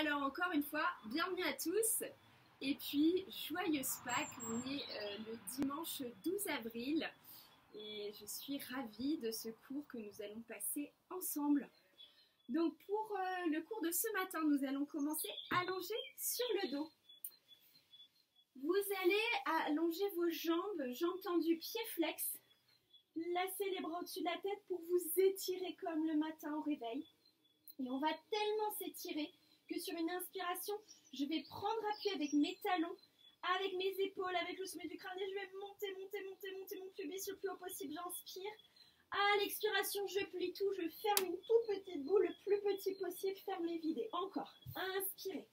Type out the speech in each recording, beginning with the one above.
Alors encore une fois, bienvenue à tous et puis joyeuse Pâques, on est le dimanche 12 avril et je suis ravie de ce cours que nous allons passer ensemble. Donc pour le cours de ce matin, nous allons commencer allongé sur le dos. Vous allez allonger vos jambes, jambes tendues, pieds flex. Lacez les bras au-dessus de la tête pour vous étirer comme le matin au réveil. Et on va tellement s'étirer que sur une inspiration, je vais prendre appui avec mes talons, avec mes épaules, avec le sommet du crâne et je vais monter mon pubis le plus haut possible. J'inspire. À l'expiration, je plie tout, je ferme une toute petite boule le plus petit possible, ferme les vides. Encore. Inspirez.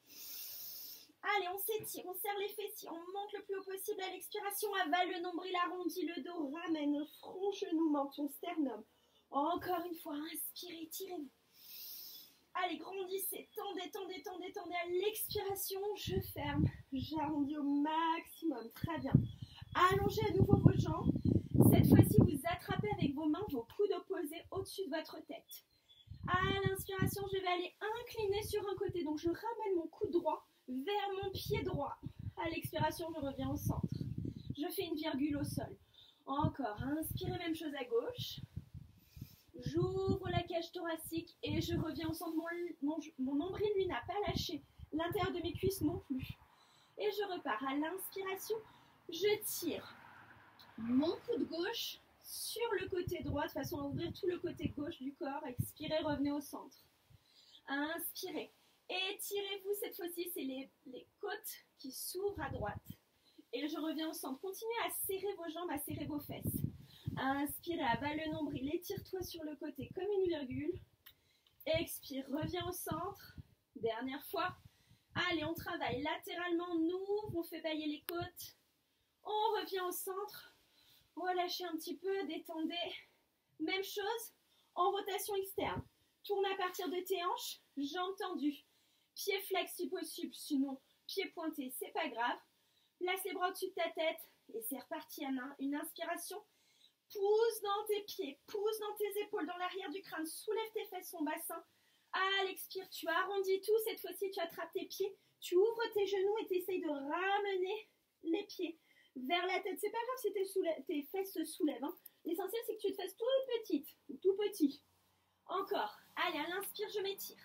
Allez, on s'étire, on serre les fessiers, on monte le plus haut possible à l'expiration, avale le nombril, arrondit le dos, ramène front, genou, menton, sternum. Encore une fois, inspirez, tirez-vous. Allez, grandissez, tendez à l'expiration, je ferme, j'arrondis au maximum, très bien. Allongez à nouveau vos jambes, cette fois-ci vous attrapez avec vos mains vos coudes opposés au-dessus de votre tête. À l'inspiration, je vais aller incliner sur un côté, donc je ramène mon coude droit vers mon pied droit. À l'expiration, je reviens au centre. Je fais une virgule au sol. Encore, inspirez, même chose à gauche. J'ouvre la cage thoracique et je reviens au centre. Mon nombril, lui, n'a pas lâché. L'intérieur de mes cuisses non plus. Et je repars. À l'inspiration, je tire mon coude gauche sur le côté droit de façon à ouvrir tout le côté gauche du corps. Expirez, revenez au centre. Inspirez. Étirez-vous, cette fois-ci, c'est les côtes qui s'ouvrent à droite. Et je reviens au centre. Continuez à serrer vos jambes, à serrer vos fesses. Inspirez, avale le nombril, étire-toi sur le côté comme une virgule. Expire, reviens au centre. Dernière fois. Allez, on travaille latéralement, on ouvre, on fait bailler les côtes. On revient au centre. Relâchez un petit peu, détendez. Même chose en rotation externe. Tourne à partir de tes hanches, jambes tendues. Pieds flex si possible, sinon pieds pointés, c'est pas grave. Place les bras au-dessus de ta tête et c'est reparti à main. Une inspiration. Pousse dans tes pieds, pousse dans tes épaules, dans l'arrière du crâne. Soulève tes fesses, ton bassin. À l'expire, tu arrondis tout. Cette fois-ci, tu attrapes tes pieds. Tu ouvres tes genoux et tu essayes de ramener les pieds vers la tête. C'est pas grave si tes fesses se soulèvent. Hein. L'essentiel, c'est que tu te fasses toute petite ou tout petit. Encore. Allez, à l'inspire, je m'étire.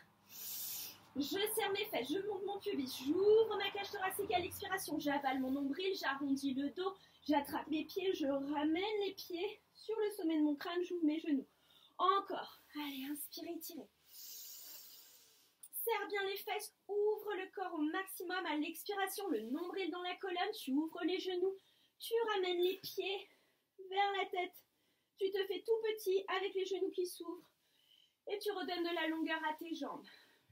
Je serre mes fesses, je monte mon pubis, j'ouvre ma cage thoracique à l'expiration, j'avale mon nombril, j'arrondis le dos, j'attrape mes pieds, je ramène les pieds sur le sommet de mon crâne, j'ouvre mes genoux. Encore. Allez, inspirez, étirez. Serre bien les fesses, ouvre le corps au maximum à l'expiration, le nombril dans la colonne, tu ouvres les genoux, tu ramènes les pieds vers la tête, tu te fais tout petit avec les genoux qui s'ouvrent et tu redonnes de la longueur à tes jambes.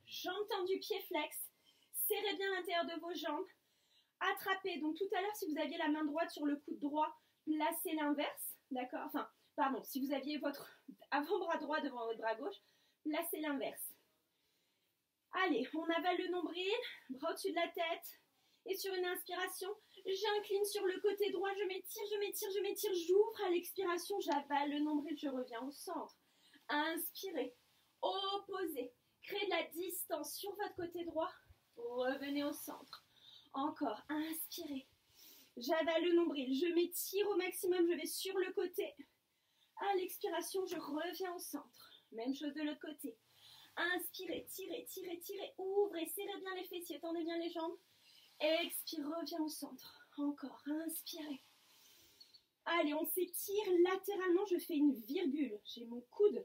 Jambes tendues, pieds flex. Serrez bien l'intérieur de vos jambes. Attrapez. Donc tout à l'heure, si vous aviez la main droite sur le coude droit, placez l'inverse. D'accord? Enfin, pardon, si vous aviez votre avant-bras droit devant votre bras gauche, placez l'inverse. Allez, on avale le nombril, bras au-dessus de la tête. Et sur une inspiration, j'incline sur le côté droit. Je m'étire. J'ouvre à l'expiration. J'avale le nombril, je reviens au centre. Inspirez. Opposez. Créez de la distance sur votre côté droit. Revenez au centre. Encore. Inspirez. J'avale le nombril. Je m'étire au maximum. Je vais sur le côté. À l'expiration, je reviens au centre. Même chose de l'autre côté. Inspirez. Tirez. Ouvrez. Serrez bien les fessiers. Tendez bien les jambes. Expire. Reviens au centre. Encore. Inspirez. Allez, on s'étire latéralement. Je fais une virgule. J'ai mon coude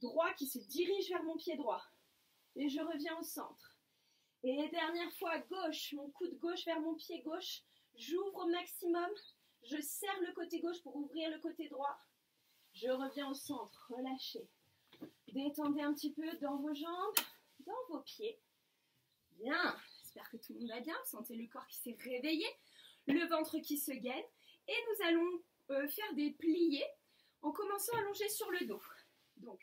droit qui se dirige vers mon pied droit. Et je reviens au centre. Et dernière fois, gauche, mon coude gauche vers mon pied gauche. J'ouvre au maximum. Je serre le côté gauche pour ouvrir le côté droit. Je reviens au centre. Relâchez. Détendez un petit peu dans vos jambes, dans vos pieds. Bien. J'espère que tout le monde va bien. Sentez le corps qui s'est réveillé, le ventre qui se gaine. Et nous allons faire des pliés en commençant à allonger sur le dos. Donc,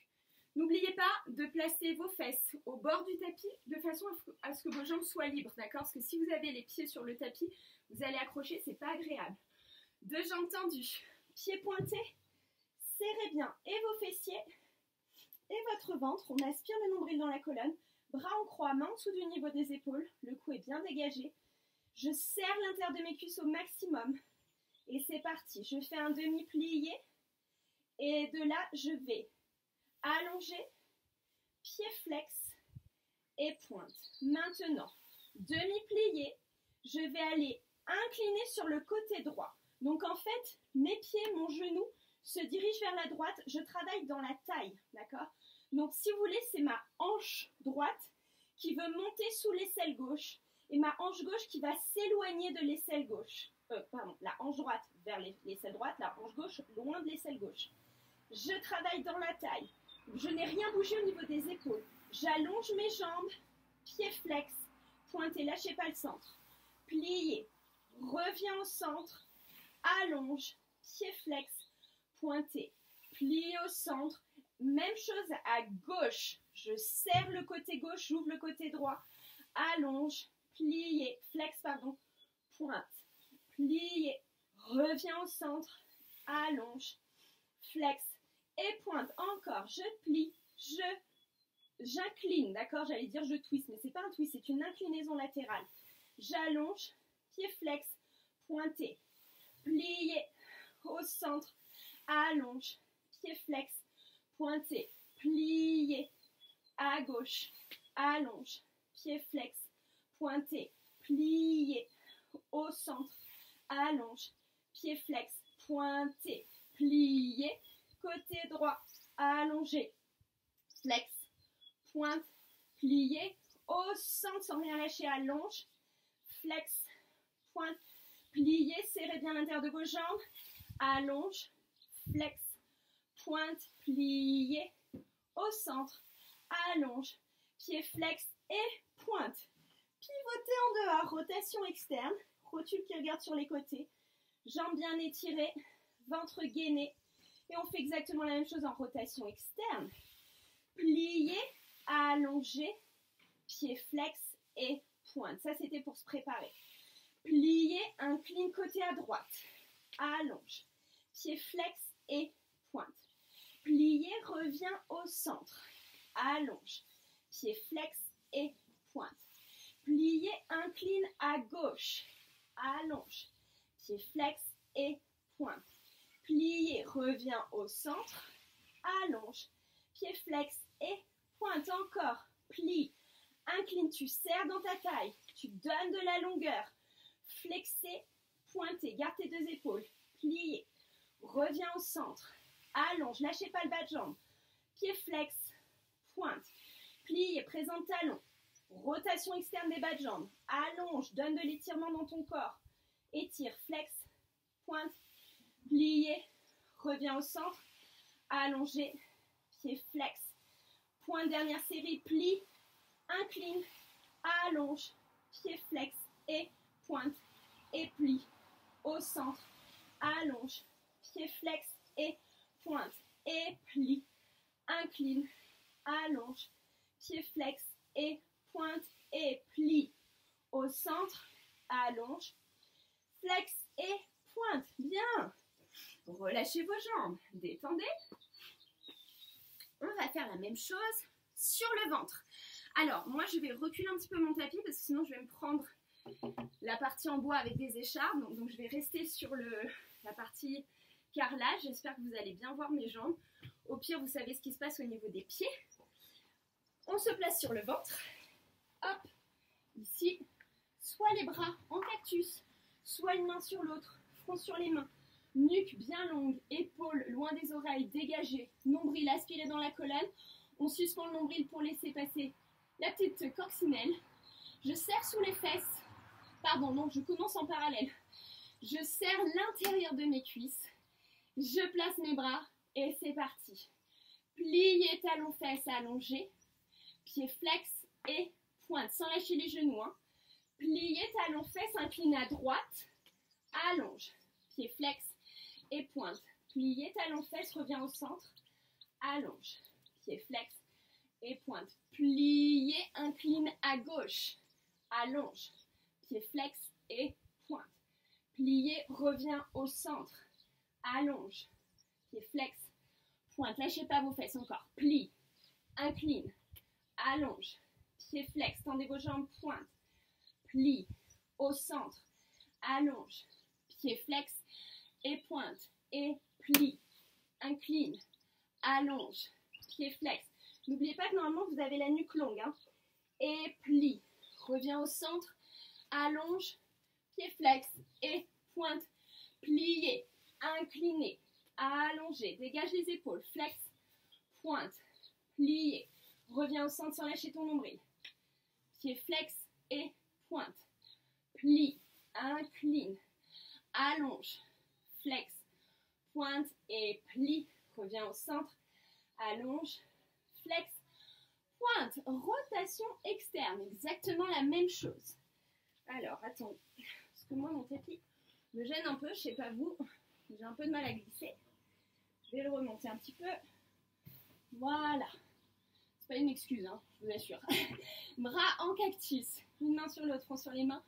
n'oubliez pas de placer vos fesses au bord du tapis de façon à ce que vos jambes soient libres, d'accord? Parce que si vous avez les pieds sur le tapis, vous allez accrocher, c'est pas agréable. Deux jambes tendues, pieds pointés, serrez bien et vos fessiers et votre ventre. On aspire le nombril dans la colonne, bras en croix, main en dessous du niveau des épaules, le cou est bien dégagé. Je serre l'intérieur de mes cuisses au maximum. Et c'est parti, je fais un demi-plié. Et de là, je vais allonger, pied flex et pointe. Maintenant, demi-plié, je vais aller incliner sur le côté droit. Donc en fait, mes pieds, mon genou se dirigent vers la droite. Je travaille dans la taille, d'accord? Donc si vous voulez, c'est ma hanche droite qui veut monter sous l'aisselle gauche et ma hanche gauche qui va s'éloigner de l'aisselle gauche. La hanche droite vers l'aisselle droite, la hanche gauche loin de l'aisselle gauche. Je travaille dans la taille. Je n'ai rien bougé au niveau des épaules. J'allonge mes jambes, pied flex, pointez, lâchez pas le centre. Pliez, reviens au centre, allonge, pied flex, pointez, pliez au centre. Même chose à gauche. Je serre le côté gauche, j'ouvre le côté droit. Allonge, pliez, flex, pardon, pointe, pliez, reviens au centre, allonge, flex et pointe. Encore, je plie, j'incline, d'accord? J'allais dire je twist, mais c'est pas un twist, c'est une inclinaison latérale. J'allonge, pied flex, pointez, pliez au centre, allonge, pied flex, pointez, pliez à gauche, allonge, pied flex, pointez, pliez au centre, allonge, pied flex, pointez, pliez, côté droit, allongé, flex, pointe, pliez, au centre sans rien lâcher, allonge, flex, pointe, pliez, serrez bien l'intérieur de vos jambes, allonge, flex, pointe, pliez, au centre, allonge, pied flex et pointe. Pivotez en dehors, rotation externe, rotule qui regarde sur les côtés, jambes bien étirées, ventre gainé. Et on fait exactement la même chose en rotation externe. Pliez, allongez, pied flex et pointe. Ça, c'était pour se préparer. Pliez, incline côté à droite. Allonge, pied flex et pointe. Pliez, reviens au centre. Allonge, pied flex et pointe. Pliez, incline à gauche. Allonge, pied flex et pointe. Pliez, reviens au centre. Allonge, pied flex et pointe. Encore, plie, incline, tu serres dans ta taille. Tu donnes de la longueur. Flexez, pointez, garde tes deux épaules. Pliez, reviens au centre. Allonge, lâchez pas le bas de jambe. Pied flex, pointe. Pliez, présente talon. Rotation externe des bas de jambes. Allonge, donne de l'étirement dans ton corps. Étire, flex, pointe. Pliez, reviens au centre. Allongez, pied flex. Pointe, dernière série, plie, incline, allonge, pied flex et pointe. Et plie, au centre, allonge, pied flex et pointe. Et plie, incline, allonge, pied flex et pointe. Et plie, au centre, allonge, flex et pointe. Bien. Relâchez vos jambes, détendez. On va faire la même chose sur le ventre. Alors, moi, je vais reculer un petit peu mon tapis parce que sinon, je vais me prendre la partie en bois avec des écharpes. Donc je vais rester sur la partie carrelage. J'espère que vous allez bien voir mes jambes. Au pire, vous savez ce qui se passe au niveau des pieds. On se place sur le ventre. Hop, ici, soit les bras en cactus, soit une main sur l'autre, front sur les mains. Nuque bien longue, épaules loin des oreilles, dégagées, nombril aspiré dans la colonne. On suspend le nombril pour laisser passer la petite coccinelle. Je serre sous les fesses. Pardon, non, je commence en parallèle. Je serre l'intérieur de mes cuisses. Je place mes bras et c'est parti. Pliez talons fesses allongés. Pied flex et pointe, sans lâcher les genoux. Pliez talons fesses, incline à droite. Allonge. Pied flex et pointe. Pliez talons fesses, reviens au centre. Allonge. Pied flex et pointe. Pliez, incline à gauche. Allonge. Pied flex et pointe. Pliez, reviens au centre. Allonge. Pied flex, pointe. Lâchez pas vos fesses encore. Plie, incline, allonge. pied flex, tendez vos jambes, pointe, plie, au centre, allonge, pied flex et pointe, et plie, incline, allonge, pied flex. N'oubliez pas que normalement vous avez la nuque longue, hein. Et plie, reviens au centre, allonge, pied flex et pointe, plié, incliné, allongé, dégage les épaules, flex, pointe, plié, reviens au centre sans lâcher ton nombril, pied flex et pointe, plie, incline, allonge, flex, pointe et plie, reviens au centre, allonge, flex, pointe, rotation externe, exactement la même chose. Alors, attendez, parce que moi, mon tapis me gêne un peu, je sais pas vous, j'ai un peu de mal à glisser. Je vais le remonter un petit peu. Voilà. C'est pas une excuse, hein, je vous assure. Bras en cactus, une main sur l'autre, front sur les mains,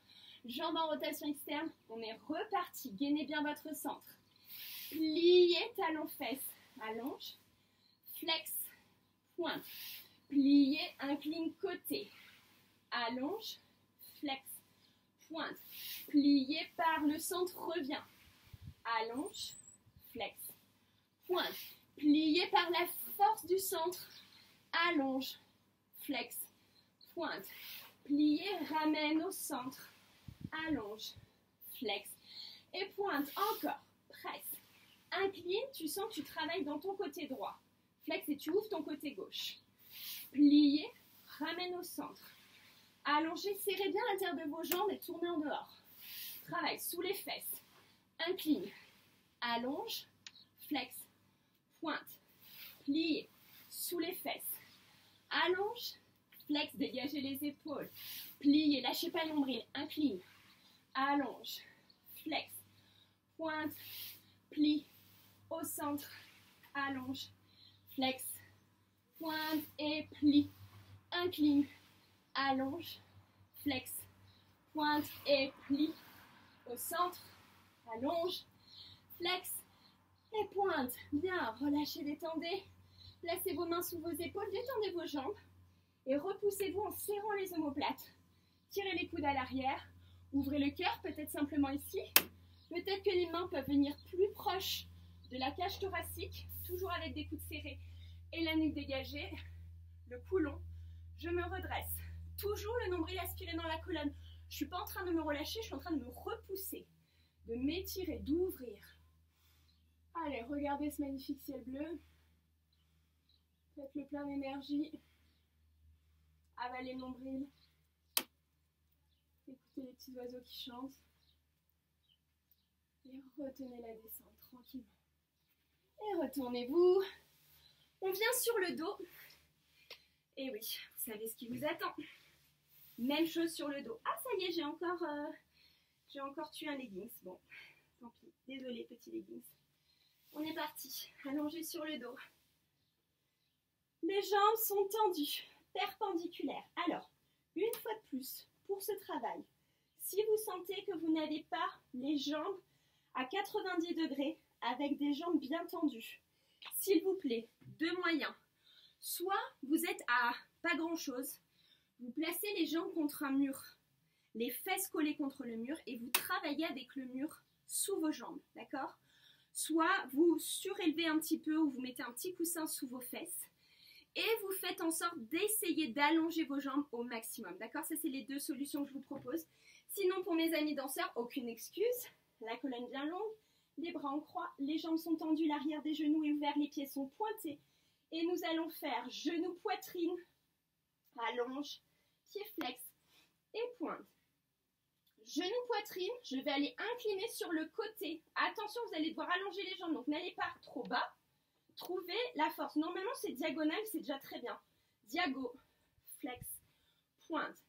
jambes en rotation externe. On est reparti, gainez bien votre centre. Pliez, talons fesses, allonge, flex, pointe. Pliez, incline côté, allonge, flex, pointe. Pliez par le centre, revient, allonge, flex, pointe. Pliez par la force du centre, allonge, flex, pointe. Pliez, ramène au centre, allonge, flex et pointe. Encore, presse. Incline, tu sens que tu travailles dans ton côté droit. Flex et tu ouvres ton côté gauche. Pliez, ramène au centre. Allongez, serrez bien l'intérieur de vos jambes et tournez en dehors. Travaille sous les fesses. Incline, allonge, flex, pointe. Pliez, sous les fesses. Allonge, flex, dégagez les épaules. Pliez, lâchez pas le nombril. Incline, allonge, flex, pointe, plie, au centre, allonge, flex, pointe et plie, incline, allonge, flex, pointe et plie, au centre, allonge, flex et pointe. Bien, relâchez, détendez, placez vos mains sous vos épaules, détendez vos jambes et repoussez-vous en serrant les omoplates. Tirez les coudes à l'arrière, ouvrez le cœur, peut-être simplement ici. Peut-être que les mains peuvent venir plus proches de la cage thoracique, toujours avec des coudes serrés et la nuque dégagée, le cou long. Je me redresse, toujours le nombril aspiré dans la colonne. Je ne suis pas en train de me relâcher, je suis en train de me repousser, de m'étirer, d'ouvrir. Allez, regardez ce magnifique ciel bleu. Faites le plein d'énergie. Avalez le nombril. Écoutez les petits oiseaux qui chantent. Et retenez la descente tranquillement. Et retournez-vous. On vient sur le dos. Et oui, vous savez ce qui vous attend. Même chose sur le dos. Ah, ça y est, j'ai encore tué un leggings. Bon, tant pis. Désolée, petit leggings. On est parti. Allongé sur le dos. Les jambes sont tendues, perpendiculaires. Alors, une fois de plus, pour ce travail, si vous sentez que vous n'avez pas les jambes à 90 degrés, avec des jambes bien tendues, s'il vous plaît, deux moyens. Soit vous êtes à pas grand-chose, vous placez les jambes contre un mur, les fesses collées contre le mur et vous travaillez avec le mur sous vos jambes, d'accord? Soit vous surélevez un petit peu ou vous mettez un petit coussin sous vos fesses et vous faites en sorte d'essayer d'allonger vos jambes au maximum, d'accord? Ça, c'est les deux solutions que je vous propose. Sinon, pour mes amis danseurs, aucune excuse, la colonne bien longue, les bras en croix, les jambes sont tendues, l'arrière des genoux est ouvert, les pieds sont pointés. Et nous allons faire genou, poitrine, allonge, pied flex et pointe. Genou, poitrine, je vais aller incliner sur le côté. Attention, vous allez devoir allonger les jambes, donc n'allez pas trop bas. Trouvez la force. Normalement, c'est diagonal, c'est déjà très bien. Diago, flex, pointe,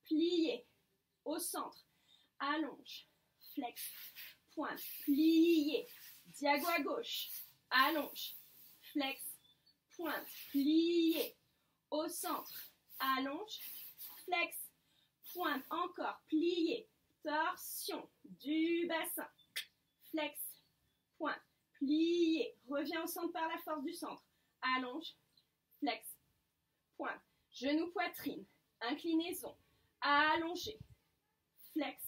plié, au centre, allonge, flex, pointe, plié, diago à gauche, allonge, flex, pointe, plié, au centre, allonge, flex, pointe, encore, plié, torsion du bassin, flex, pointe, plié, reviens au centre par la force du centre, allonge, flex, pointe, genou, poitrine, inclinaison, allongé, flex,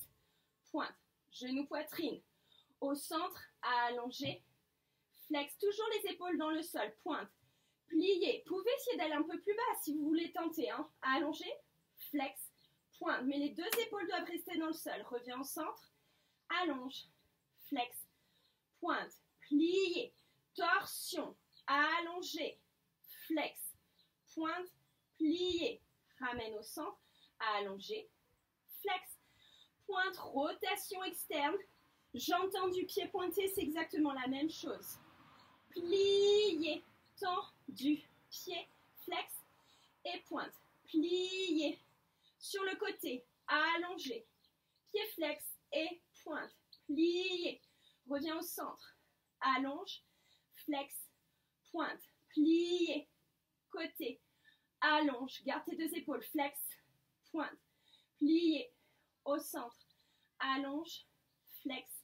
pointe, genou, poitrine, au centre, allongé, flex, toujours les épaules dans le sol, pointe, plié, vous pouvez essayer d'aller un peu plus bas si vous voulez tenter, hein. Allongé, flex, pointe, mais les deux épaules doivent rester dans le sol, reviens au centre, allonge, flex, pointe, plié, torsion, allongé, flex, pointe, plié, ramène au centre, allongé, flex, pointe, rotation externe, j'entends du pied pointé, c'est exactement la même chose, plié, tendu, pied, flex et pointe, plié, sur le côté, allongé, pied flex et pointe, plié, reviens au centre, allonge, flex, pointe, plié, côté, allonge, garde tes deux épaules, flex, pointe, plié, au centre, allonge, flex,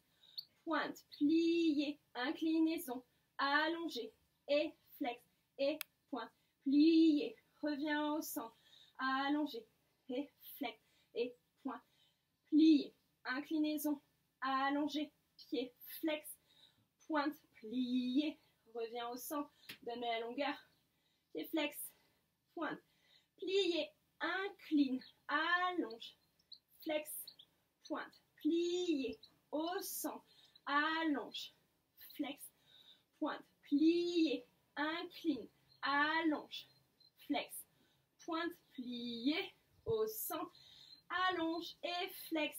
pointe, plié, inclinaison, allongé, et flex, et pointe, plié, reviens au centre, allongé, et flex, et pointe, plié, inclinaison, allongé, pied, flex, pointe, plié, reviens au centre, donne la longueur, pied flex, pointe, plié, incline, allonge, flex, pointe, plié, au centre, allonge, flex, pointe, plié, incline, allonge, flex, pointe, plié, au centre, allonge et flex,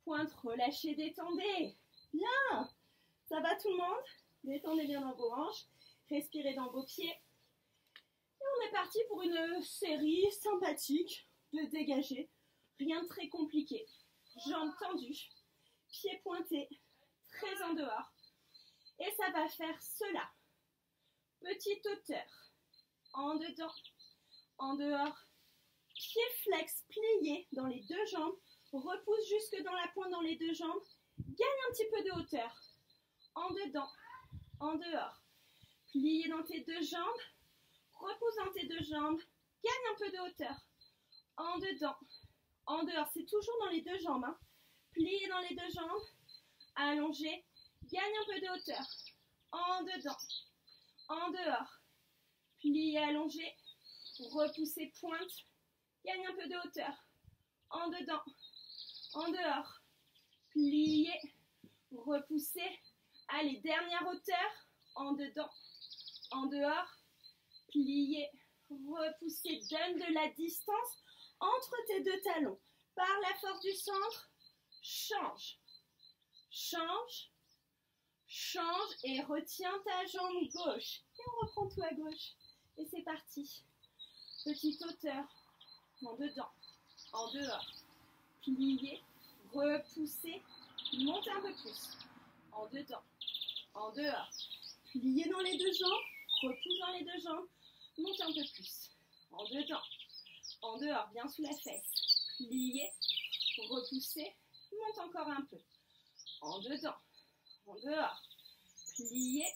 pointe, relâchez, détendez, bien, ça va tout le monde? Détendez bien dans vos hanches, respirez dans vos pieds, et on est parti pour une série sympathique de dégagés, rien de très compliqué, jambes tendues, pieds pointés, très en dehors, et ça va faire cela, petite hauteur, en dedans, en dehors, pied flex plié dans les deux jambes, repousse jusque dans la pointe dans les deux jambes, gagne un petit peu de hauteur, en dedans, en dehors, plié dans tes deux jambes, repousse dans tes deux jambes, gagne un peu de hauteur, en dedans, en dehors, c'est toujours dans les deux jambes, hein. Plié dans les deux jambes, allongé, gagne un peu de hauteur, en dedans, en dehors, plié, allongé, repoussez, pointe, gagne un peu de hauteur, en dedans, en dehors, plié, repoussez, allez, dernière hauteur, en dedans, en dehors, plié, repoussez, donne de la distance entre tes deux talons, par la force du centre, change, change, change et retiens ta jambe gauche, et on reprend tout à gauche, et c'est parti, petite hauteur, en dedans, en dehors, plié, repoussez, montez un peu plus, en dedans, en dehors, plié dans les deux jambes, repousse dans les deux jambes, monte un peu plus, en dedans, en dehors, bien sous la fesse, plié, repoussez, monte encore un peu, en dedans, en dehors, plié,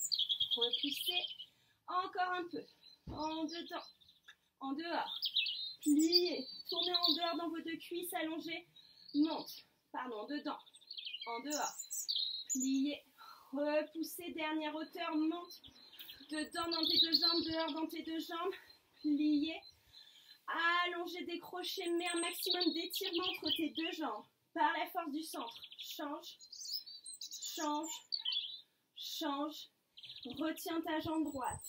repoussez, encore un peu, en dedans, en dehors, plié, tournez en dehors dans vos deux cuisses allongées, monte, pardon, dedans, en dehors, plié, repoussez, dernière hauteur, monte, dedans dans tes deux jambes, dehors dans tes deux jambes, plié, allongez, décrochez, mets un maximum d'étirement entre tes deux jambes, par la force du centre, change, change, change, retiens ta jambe droite,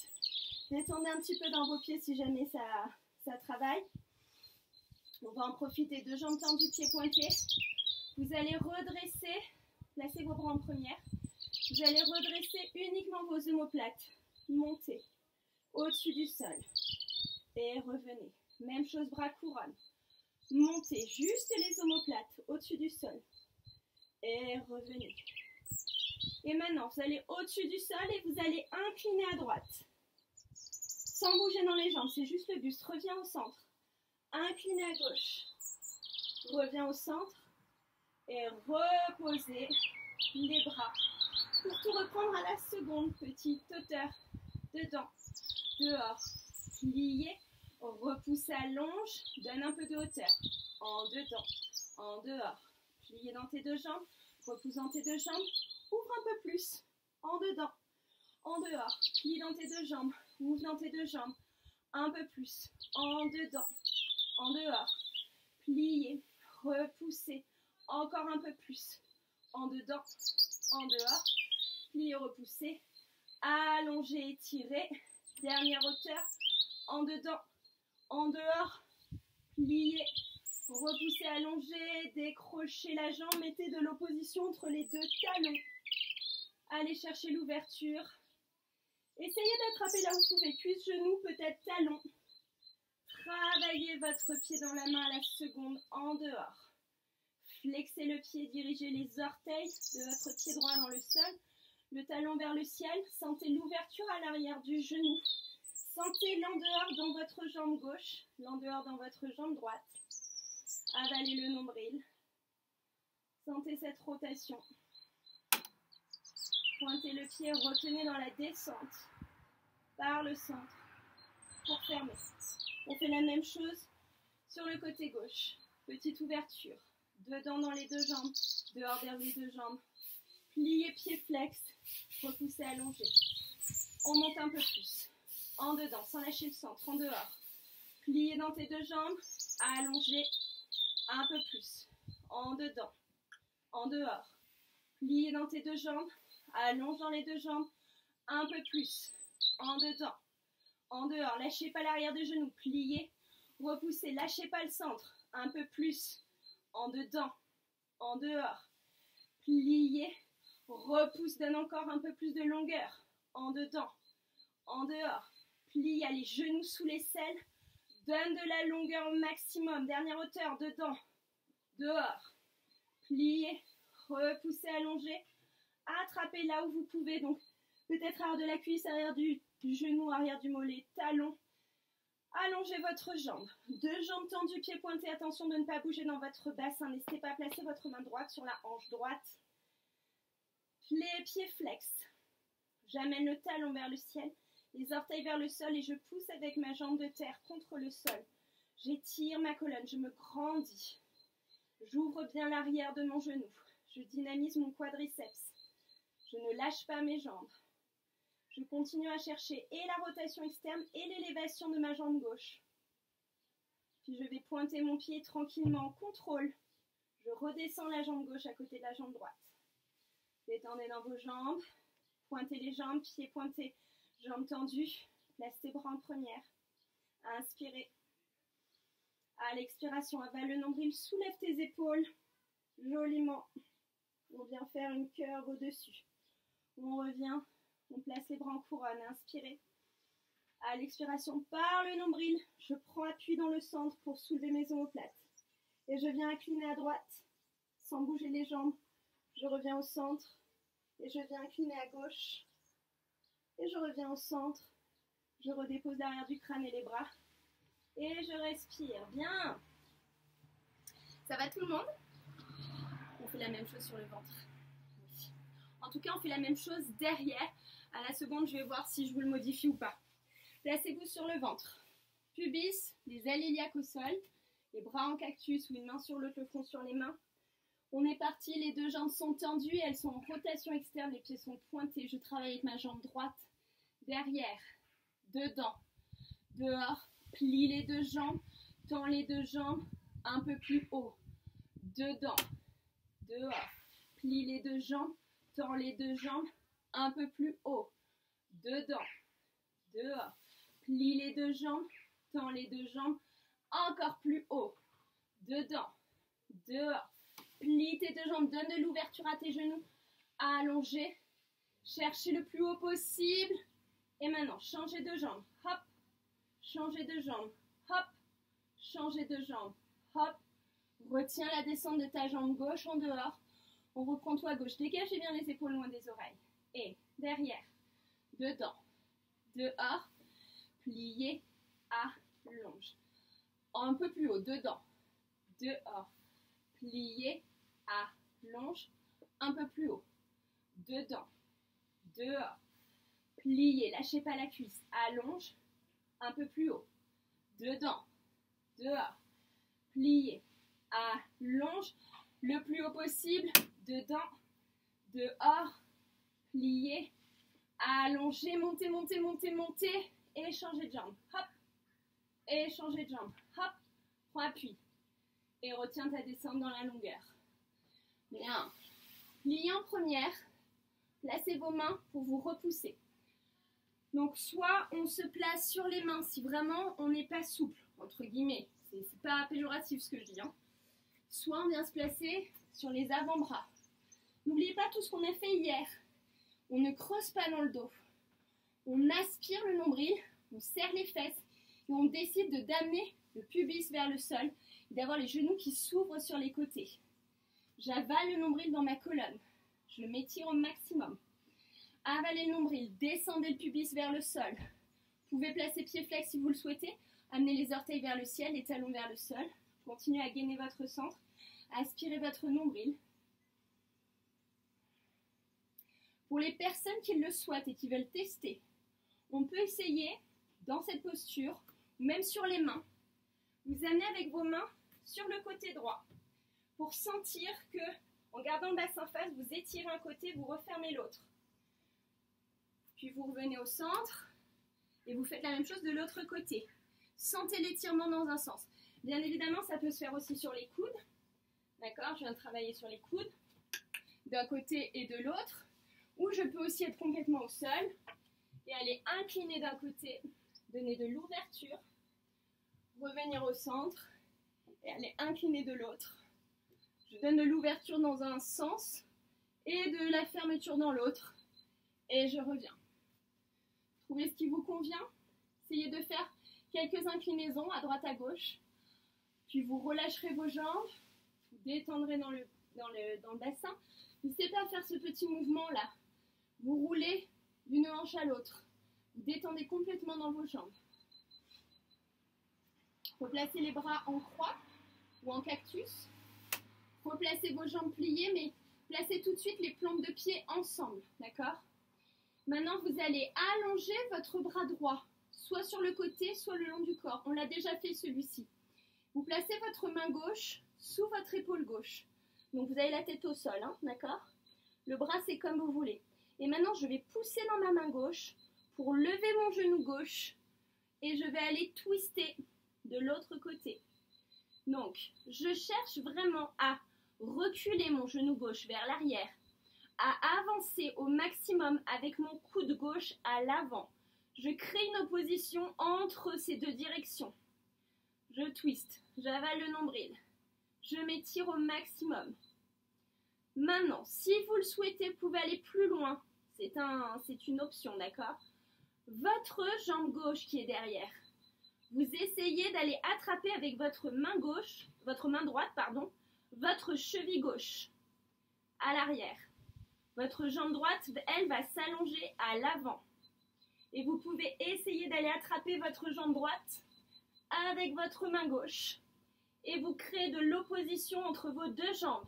détendez un petit peu dans vos pieds si jamais ça travaille, on va en profiter, deux jambes tendues, pieds pointés, vous allez redresser, placez vos bras en première, vous allez redresser uniquement vos omoplates, montez au-dessus du sol et revenez, même chose bras couronne, montez juste les omoplates au-dessus du sol et revenez. Et maintenant, vous allez au-dessus du sol et vous allez incliner à droite. Sans bouger dans les jambes, c'est juste le buste. Reviens au centre. Inclinez à gauche. Reviens au centre et reposez les bras. Pour tout reprendre à la seconde, petite hauteur. Dedans, dehors, plié. repousse, allonge, donne un peu de hauteur, en dedans, en dehors, pliez dans tes deux jambes, repousse dans tes deux jambes, ouvre un peu plus, en dedans, en dehors, plie dans tes deux jambes, ouvre dans tes deux jambes, un peu plus, en dedans, en dehors, pliez, repoussez, encore un peu plus, en dedans, en dehors, pliez, repoussez, allongez, étirez, dernière hauteur, en dedans, en dehors, pliez, repoussez, allongez, décrochez la jambe, mettez de l'opposition entre les deux talons, allez chercher l'ouverture, essayez d'attraper là où vous pouvez, cuisse, genou, peut-être talon, travaillez votre pied dans la main à la seconde, en dehors, flexez le pied, dirigez les orteils de votre pied droit dans le sol, le talon vers le ciel, sentez l'ouverture à l'arrière du genou, sentez l'endehors dans votre jambe gauche, l'endehors dans votre jambe droite, avalez le nombril, sentez cette rotation, pointez le pied, retenez dans la descente, par le centre, pour fermer. On fait la même chose sur le côté gauche, petite ouverture, dedans dans les deux jambes, dehors vers les deux jambes, pliez pied flex, repoussez, allongez, on monte un peu plus, en dedans, sans lâcher le centre, en dehors, pliez dans tes deux jambes, allongez, un peu plus, en dedans, en dehors, pliez dans tes deux jambes, allonge dans les deux jambes, un peu plus, en dedans, en dehors, lâchez pas l'arrière des genoux, pliez, repoussez, lâchez pas le centre, un peu plus, en dedans, en dehors, pliez, repousse, donne encore un peu plus de longueur, en dedans, en dehors, plie, allez, genoux sous l'aisselle, donne de la longueur au maximum, dernière hauteur, dedans, dehors, pliez, repoussez, allongez, attrapez là où vous pouvez, donc peut-être arrière de la cuisse, arrière du genou, arrière du mollet, talon, allongez votre jambe, deux jambes tendues, pieds pointés, attention de ne pas bouger dans votre bassin, n'hésitez pas à placer votre main droite sur la hanche droite, les pieds flex, j'amène le talon vers le ciel, les orteils vers le sol et je pousse avec ma jambe de terre contre le sol, j'étire ma colonne, je me grandis, j'ouvre bien l'arrière de mon genou, je dynamise mon quadriceps, je ne lâche pas mes jambes, je continue à chercher et la rotation externe et l'élévation de ma jambe gauche. Puis je vais pointer mon pied tranquillement en contrôle. Je redescends la jambe gauche à côté de la jambe droite. Détendez dans vos jambes. Pointez les jambes, pieds pointés, jambes tendues. Place tes bras en première. Inspirez. À l'expiration, avale le nombril, soulève tes épaules. Joliment. On vient faire une curve au-dessus. On revient. On place les bras en couronne, inspirez. À l'expiration, par le nombril, je prends appui dans le centre pour soulever mes omoplates. Et je viens incliner à droite, sans bouger les jambes. Je reviens au centre, et je viens incliner à gauche. Et je reviens au centre. Je redépose l'arrière du crâne et les bras. Et je respire. Bien. Ça va tout le monde? On fait la même chose sur le ventre. Oui. En tout cas, on fait la même chose derrière. À la seconde, je vais voir si je vous le modifie ou pas. Placez-vous sur le ventre. Pubis, les ailes iliaques au sol, les bras en cactus ou une main sur l'autre, le front sur les mains. On est parti, les deux jambes sont tendues, elles sont en rotation externe, les pieds sont pointés. Je travaille avec ma jambe droite, derrière, dedans, dehors. Plie les deux jambes, tends les deux jambes, un peu plus haut, dedans, dehors. Plie les deux jambes, tends les deux jambes, un peu plus haut, dedans, dehors, plie les deux jambes, tends les deux jambes, encore plus haut, dedans, dehors, plie tes deux jambes, donne de l'ouverture à tes genoux, allongez, cherchez le plus haut possible, et maintenant, changez de jambe, hop, changez de jambe, hop, changez de jambe, hop, retiens la descente de ta jambe gauche en dehors, on reprend toi gauche, dégagez bien les épaules loin des oreilles. Et derrière, dedans, dehors, plié, allonge. Un peu plus haut, dedans, dehors, plié, allonge. Un peu plus haut, dedans, dehors, plié, lâchez pas la cuisse, allonge. Un peu plus haut, dedans, dehors, plié, allonge le plus haut possible, dedans, dehors, plié, allongé, montez, montez, montez, montez, et changez de jambe, hop, et changez de jambe, hop, prends appui, et retiens ta descente dans la longueur. Bien, pliez en première, placez vos mains pour vous repousser. Donc soit on se place sur les mains si vraiment on n'est pas souple, entre guillemets, c'est pas péjoratif ce que je dis, hein. Soit on vient se placer sur les avant-bras. N'oubliez pas tout ce qu'on a fait hier. On ne creuse pas dans le dos. On aspire le nombril, on serre les fesses et on décide d'amener le pubis vers le sol et d'avoir les genoux qui s'ouvrent sur les côtés. J'avale le nombril dans ma colonne. Je m'étire au maximum. Avalez le nombril, descendez le pubis vers le sol. Vous pouvez placer pied flex si vous le souhaitez. Amenez les orteils vers le ciel, les talons vers le sol. Continuez à gainer votre centre. Aspirez votre nombril. Pour les personnes qui le souhaitent et qui veulent tester, on peut essayer dans cette posture, même sur les mains, vous amenez avec vos mains sur le côté droit pour sentir que, en gardant le bassin face, vous étirez un côté, vous refermez l'autre. Puis vous revenez au centre et vous faites la même chose de l'autre côté. Sentez l'étirement dans un sens. Bien évidemment, ça peut se faire aussi sur les coudes. D'accord, je viens de travailler sur les coudes, d'un côté et de l'autre. Ou je peux aussi être complètement au sol et aller incliner d'un côté, donner de l'ouverture, revenir au centre et aller incliner de l'autre. Je donne de l'ouverture dans un sens et de la fermeture dans l'autre et je reviens. Trouvez ce qui vous convient. Essayez de faire quelques inclinaisons à droite à gauche. Puis vous relâcherez vos jambes, vous détendrez dans le bassin. N'hésitez pas à faire ce petit mouvement-là. Vous roulez d'une hanche à l'autre. Vous détendez complètement dans vos jambes. Replacez les bras en croix ou en cactus. Replacez vos jambes pliées, mais placez tout de suite les plantes de pied ensemble. D'accord ? Maintenant, vous allez allonger votre bras droit, soit sur le côté, soit le long du corps. On l'a déjà fait celui-ci. Vous placez votre main gauche sous votre épaule gauche. Donc, vous avez la tête au sol, hein, d'accord ? Le bras, c'est comme vous voulez. Et maintenant, je vais pousser dans ma main gauche pour lever mon genou gauche et je vais aller twister de l'autre côté. Donc, je cherche vraiment à reculer mon genou gauche vers l'arrière, à avancer au maximum avec mon coude gauche à l'avant. Je crée une opposition entre ces deux directions. Je twiste, j'avale le nombril, je m'étire au maximum. Maintenant, si vous le souhaitez, vous pouvez aller plus loin. C'est une option, d'accord? Votre jambe gauche qui est derrière. Vous essayez d'aller attraper avec votre main droite, votre cheville gauche à l'arrière. Votre jambe droite, elle, va s'allonger à l'avant. Et vous pouvez essayer d'aller attraper votre jambe droite avec votre main gauche. Et vous créez de l'opposition entre vos deux jambes.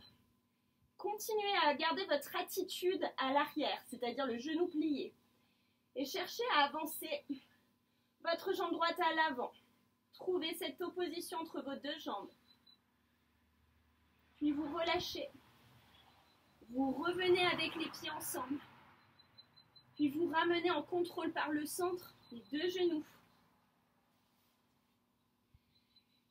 Continuez à garder votre attitude à l'arrière, c'est-à-dire le genou plié. Et cherchez à avancer votre jambe droite à l'avant. Trouvez cette opposition entre vos deux jambes. Puis vous relâchez. Vous revenez avec les pieds ensemble. Puis vous ramenez en contrôle par le centre les deux genoux.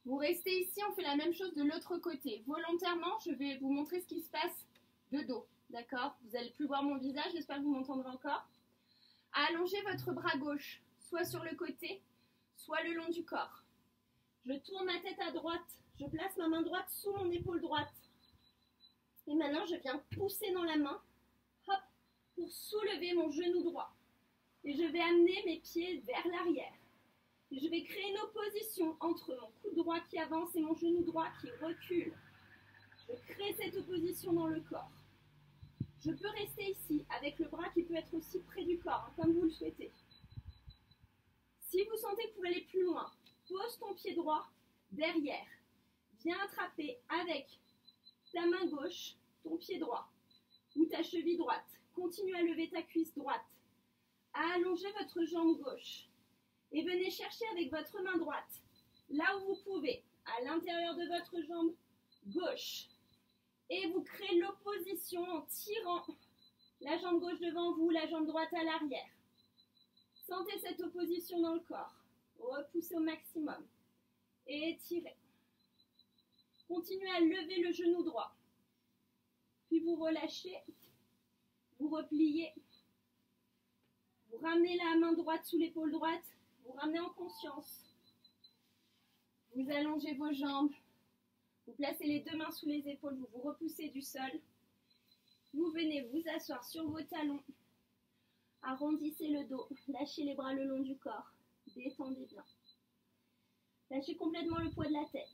Vous restez ici, on fait la même chose de l'autre côté. Volontairement, je vais vous montrer ce qui se passe de dos. D'accord? Vous n'allez plus voir mon visage, j'espère que vous m'entendrez encore. Allongez votre bras gauche, soit sur le côté, soit le long du corps. Je tourne ma tête à droite, je place ma main droite sous mon épaule droite. Et maintenant, je viens pousser dans la main, hop, pour soulever mon genou droit. Et je vais amener mes pieds vers l'arrière. Et je vais créer une opposition entre mon coude droit qui avance et mon genou droit qui recule. Je crée cette opposition dans le corps. Je peux rester ici avec le bras qui peut être aussi près du corps, hein, comme vous le souhaitez. Si vous sentez que vous pouvez aller plus loin, pose ton pied droit derrière. Viens attraper avec ta main gauche ton pied droit ou ta cheville droite. Continue à lever ta cuisse droite. À allonger votre jambe gauche. Et venez chercher avec votre main droite là où vous pouvez, à l'intérieur de votre jambe gauche. Et vous créez l'opposition en tirant la jambe gauche devant vous, la jambe droite à l'arrière. Sentez cette opposition dans le corps. Repoussez au maximum. Et étirez. Continuez à lever le genou droit. Puis vous relâchez. Vous repliez. Vous ramenez la main droite sous l'épaule droite. Vous ramenez en conscience. Vous allongez vos jambes. Vous placez les deux mains sous les épaules. Vous vous repoussez du sol. Vous venez vous asseoir sur vos talons. Arrondissez le dos. Lâchez les bras le long du corps. Détendez bien. Lâchez complètement le poids de la tête.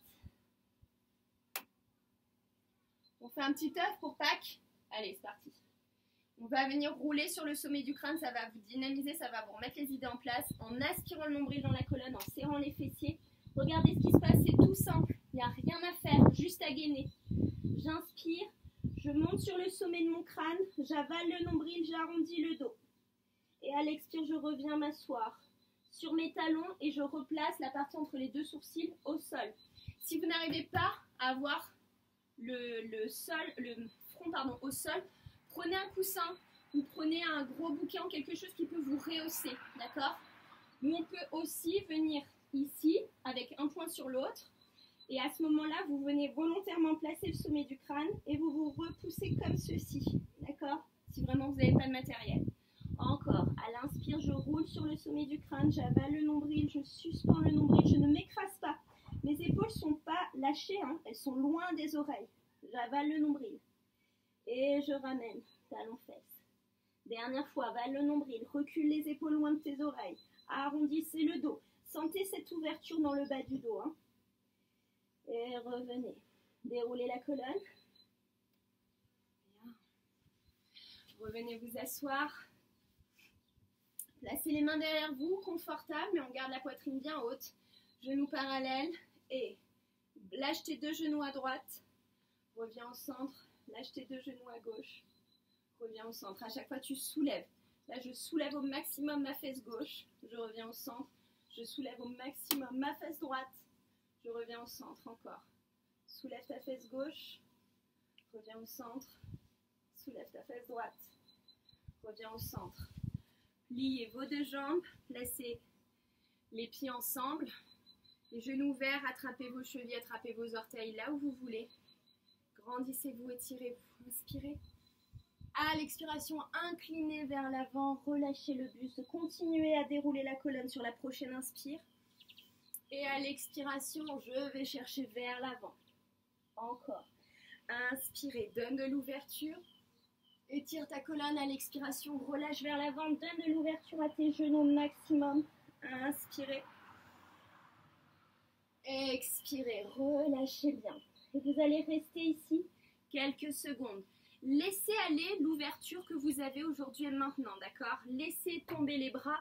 On fait un petit œuf pour Pâques. Allez, c'est parti. On va venir rouler sur le sommet du crâne. Ça va vous dynamiser, ça va vous remettre les idées en place. En aspirant le nombril dans la colonne, en serrant les fessiers. Regardez ce qui se passe, c'est tout simple. Il n'y a rien à faire, juste à gainer. J'inspire, je monte sur le sommet de mon crâne. J'avale le nombril, j'arrondis le dos. Et à l'expire, je reviens m'asseoir sur mes talons et je replace la partie entre les deux sourcils au sol. Si vous n'arrivez pas à avoir le front au sol, prenez un coussin ou prenez un gros bouquin ou quelque chose qui peut vous rehausser, d'accord? Nous, on peut aussi venir ici avec un point sur l'autre et à ce moment-là, vous venez volontairement placer le sommet du crâne et vous vous repoussez comme ceci, d'accord? Si vraiment vous n'avez pas de matériel. Encore, à l'inspire, je roule sur le sommet du crâne, j'avale le nombril, je suspends le nombril, je ne m'écrase pas. Mes épaules ne sont pas lâchées, hein, elles sont loin des oreilles. J'avale le nombril. Et je ramène, talon-fesse. Dernière fois, avale le nombril, recule les épaules loin de tes oreilles. Arrondissez le dos. Sentez cette ouverture dans le bas du dos. Hein. Et revenez. Déroulez la colonne. Bien. Revenez vous asseoir. Placez les mains derrière vous, confortable, mais on garde la poitrine bien haute. Genoux parallèles et lâche tes deux genoux à droite. Reviens au centre. Lâche tes deux genoux à gauche. Reviens au centre. À chaque fois, tu soulèves. Là, je soulève au maximum ma fesse gauche. Je reviens au centre. Je soulève au maximum ma fesse droite. Je reviens au centre encore. Soulève ta fesse gauche. Reviens au centre. Soulève ta fesse droite. Reviens au centre. Pliez vos deux jambes. Placez les pieds ensemble. Les genoux ouverts. Attrapez vos chevilles. Attrapez vos orteils là où vous voulez. Grandissez-vous, étirez-vous. Inspirez. À l'expiration, inclinez vers l'avant, relâchez le buste, continuez à dérouler la colonne sur la prochaine inspire. Et à l'expiration, je vais chercher vers l'avant. Encore. Inspirez, donne de l'ouverture. Étire ta colonne à l'expiration, relâche vers l'avant, donne de l'ouverture à tes genoux au maximum. Inspirez. Expirez, relâchez bien. Et vous allez rester ici quelques secondes. Laissez aller l'ouverture que vous avez aujourd'hui et maintenant, d'accord? Laissez tomber les bras,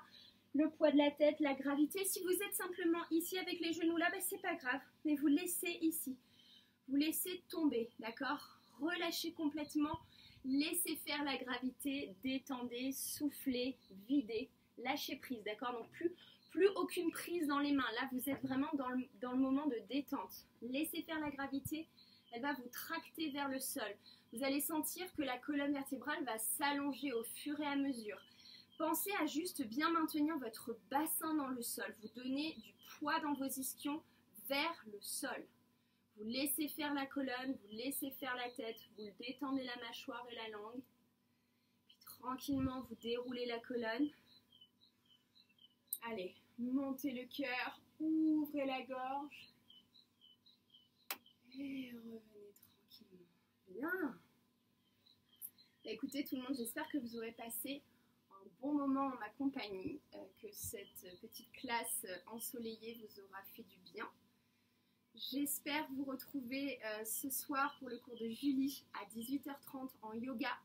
le poids de la tête, la gravité. Si vous êtes simplement ici avec les genoux là, ben c'est pas grave, mais vous laissez ici. Vous laissez tomber, d'accord? Relâchez complètement, laissez faire la gravité, détendez, soufflez, videz, lâchez prise, d'accord? Donc plus aucune prise dans les mains. Là, vous êtes vraiment dans le moment de détente. Laissez faire la gravité, elle va vous tracter vers le sol. Vous allez sentir que la colonne vertébrale va s'allonger au fur et à mesure. Pensez à juste bien maintenir votre bassin dans le sol. Vous donnez du poids dans vos ischions vers le sol. Vous laissez faire la colonne, vous laissez faire la tête, vous détendez la mâchoire et la langue. Puis tranquillement, vous déroulez la colonne. Allez, montez le cœur, ouvrez la gorge. Et revenez tranquillement. Bien. Écoutez tout le monde, j'espère que vous aurez passé un bon moment en ma compagnie, que cette petite classe ensoleillée vous aura fait du bien. J'espère vous retrouver ce soir pour le cours de Julie à 18h30 en yoga.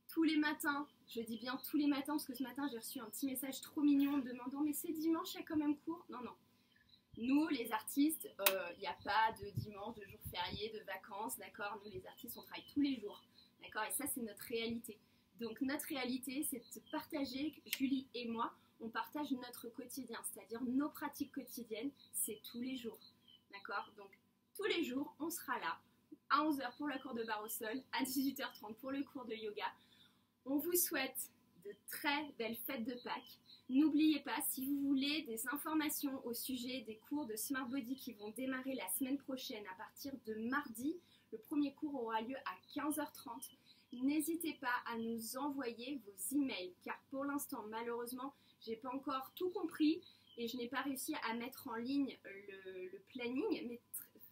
Tous les matins, je dis bien tous les matins parce que ce matin j'ai reçu un petit message trop mignon me demandant mais c'est dimanche, il y a quand même cours? Non, non. Nous, les artistes, il n'y a pas de dimanche, de jour férié, de vacances, d'accord? Nous, les artistes, on travaille tous les jours, d'accord? Et ça, c'est notre réalité. Donc, notre réalité, c'est de partager, Julie et moi, on partage notre quotidien, c'est-à-dire nos pratiques quotidiennes, c'est tous les jours. d'accord? Donc tous les jours, on sera là, à 11h pour le cours de barre au sol, à 18h30 pour le cours de yoga. On vous souhaite de très belles fêtes de Pâques. N'oubliez pas, si vous voulez des informations au sujet des cours de Smart Body qui vont démarrer la semaine prochaine à partir de mardi, le premier cours aura lieu à 15h30. N'hésitez pas à nous envoyer vos emails, car pour l'instant, malheureusement, j'ai pas encore tout compris et je n'ai pas réussi à mettre en ligne le planning, mais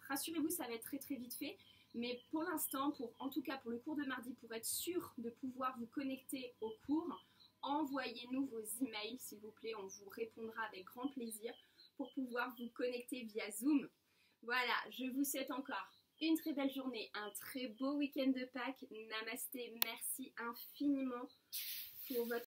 rassurez-vous, ça va être très très vite fait. Mais pour l'instant, en tout cas pour le cours de mardi, pour être sûr de pouvoir vous connecter au cours, envoyez-nous vos emails s'il vous plaît, on vous répondra avec grand plaisir pour pouvoir vous connecter via Zoom. Voilà, je vous souhaite encore une très belle journée, un très beau week-end de Pâques. Namasté, merci infiniment pour votre